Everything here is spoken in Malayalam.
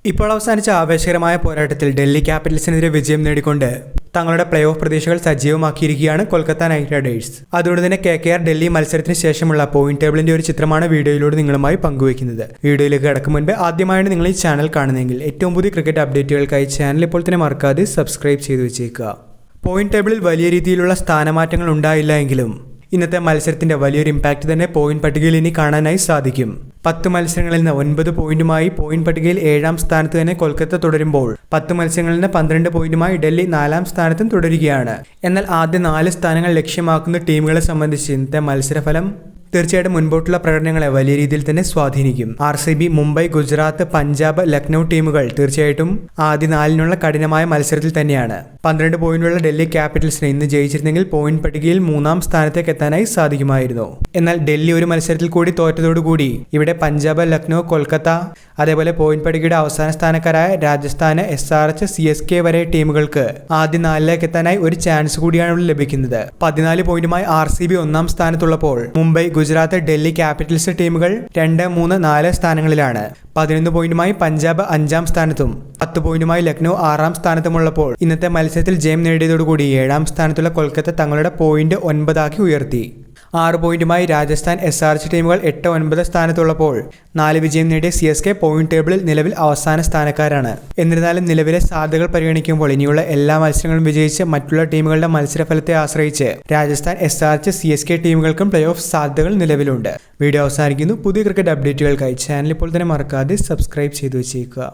ഇപ്പോൾ അവസാനിച്ച ആവേശകരമായ പോരാട്ടത്തിൽ ഡൽഹി ക്യാപിറ്റൽസിനെതിരെ വിജയം നേടിക്കൊണ്ട് തങ്ങളുടെ പ്ലേ ഓഫ് പ്രതീക്ഷകൾ സജീവമാക്കിയിരിക്കുകയാണ് കൊൽക്കത്ത നൈറ്റ് റൈഡേഴ്സ്. അതുകൊണ്ട് തന്നെ KKR ഡൽഹി മത്സരത്തിന് ശേഷമുള്ള പോയിന്റ് ടേബിളിന്റെ ഒരു ചിത്രമാണ് വീഡിയോയിലൂടെ നിങ്ങളുമായി പങ്കുവയ്ക്കുന്നത്. വീഡിയോയിലേക്ക് കടക്കും മുൻപ് ആദ്യമായാണ് നിങ്ങൾ ഈ ചാനൽ കാണുന്നതെങ്കിൽ ഏറ്റവും പുതിയ ക്രിക്കറ്റ് അപ്ഡേറ്റുകൾക്കായി ചാനൽ ഇപ്പോൾ തന്നെ മറക്കാതെ സബ്സ്ക്രൈബ് ചെയ്തു വെച്ചേക്കുക. പോയിന്റ് ടേബിളിൽ വലിയ രീതിയിലുള്ള സ്ഥാനമാറ്റങ്ങൾ ഉണ്ടായില്ല എങ്കിലും ഇന്നത്തെ മത്സരത്തിന്റെ വലിയൊരു ഇമ്പാക്റ്റ് തന്നെ പോയിന്റ് പട്ടികയിൽ ഇനി കാണാനായി സാധിക്കും. 10 മത്സരങ്ങളിൽ നിന്ന് 9 പോയിന്റുമായി പോയിന്റ് പട്ടികയിൽ 7ാം സ്ഥാനത്ത് തന്നെ കൊൽക്കത്ത തുടരുമ്പോൾ 10 മത്സരങ്ങളിൽ നിന്ന് 12 പോയിന്റുമായി ഡൽഹി 4ാം സ്ഥാനത്തും തുടരുകയാണ്. എന്നാൽ ആദ്യ 4 സ്ഥാനങ്ങൾ ലക്ഷ്യമാക്കുന്ന ടീമുകളെ സംബന്ധിച്ച് ഇന്നത്തെ മത്സരഫലം തീർച്ചയായിട്ടും മുൻപോട്ടുള്ള പ്രകടനങ്ങളെ വലിയ രീതിയിൽ തന്നെ സ്വാധീനിക്കും. RCB, മുംബൈ, ഗുജറാത്ത്, പഞ്ചാബ്, ലക്നൗ ടീമുകൾ തീർച്ചയായിട്ടും ആദ്യ 4നുള്ള കഠിനമായ മത്സരത്തിൽ തന്നെയാണ്. 12 പോയിന്റുള്ള ഡൽഹി ക്യാപിറ്റൽസിനെ ഇന്ന് ജയിച്ചിരുന്നെങ്കിൽ പോയിന്റ് പട്ടികയിൽ 3ാം സ്ഥാനത്തേക്ക് എത്താനായി സാധിക്കുമായിരുന്നു. എന്നാൽ ഡൽഹി ഒരു മത്സരത്തിൽ കൂടി തോറ്റതോടുകൂടി ഇവിടെ പഞ്ചാബ്, ലക്നൗ, കൊൽക്കത്ത, അതേപോലെ പോയിന്റ് പട്ടികയുടെ അവസാന സ്ഥാനക്കാരായ രാജസ്ഥാന്, SRH, CSK വരെ ടീമുകൾക്ക് ആദ്യ 4ലേക്ക് എത്താനായി ഒരു ചാൻസ് കൂടിയാണ് ഇവിടെ ലഭിക്കുന്നത്. 14 പോയിന്റുമായി RCB 1ാം സ്ഥാനത്തുള്ളപ്പോൾ മുംബൈ, ഗുജറാത്ത്, ഡൽഹി ക്യാപിറ്റൽസ് ടീമുകൾ 2, 3, 4 സ്ഥാനങ്ങളിലാണ്. 11 പോയിന്റുമായി പഞ്ചാബ് 5ാം സ്ഥാനത്തും 10 പോയിന്റുമായി ലക്നൗ 6ാം സ്ഥാനത്തുമുള്ളപ്പോൾ ഇന്നത്തെ മത്സരത്തിൽ ജയം നേടിയതോടുകൂടി 7ാം സ്ഥാനത്തുള്ള കൊൽക്കത്ത തങ്ങളുടെ പോയിന്റ് 9 ആക്കി ഉയർത്തി. 6 പോയിന്റുമായി രാജസ്ഥാൻ, SRH ടീമുകൾ 8, 9 സ്ഥാനത്തുള്ളപ്പോൾ 4 വിജയം നേടിയ CSK പോയിന്റ് ടേബിളിൽ നിലവിൽ അവസാന സ്ഥാനക്കാരാണ്. എന്നിരുന്നാലും നിലവിലെ സാധ്യതകൾ പരിഗണിക്കുമ്പോൾ ഇനിയുള്ള എല്ലാ മത്സരങ്ങളും വിജയിച്ച് മറ്റുള്ള ടീമുകളുടെ മത്സരഫലത്തെ ആശ്രയിച്ച് രാജസ്ഥാൻ, SRH, CSK ടീമുകൾക്കും പ്ലേ ഓഫ് സാധ്യതകൾ നിലവിലുണ്ട്. വീഡിയോ അവസാനിക്കുന്നു. പുതിയ ക്രിക്കറ്റ് അപ്ഡേറ്റുകൾക്കായി ചാനൽ ഇപ്പോൾ തന്നെ മറക്കാതെ സബ്സ്ക്രൈബ് ചെയ്തു വെച്ചേക്കുക.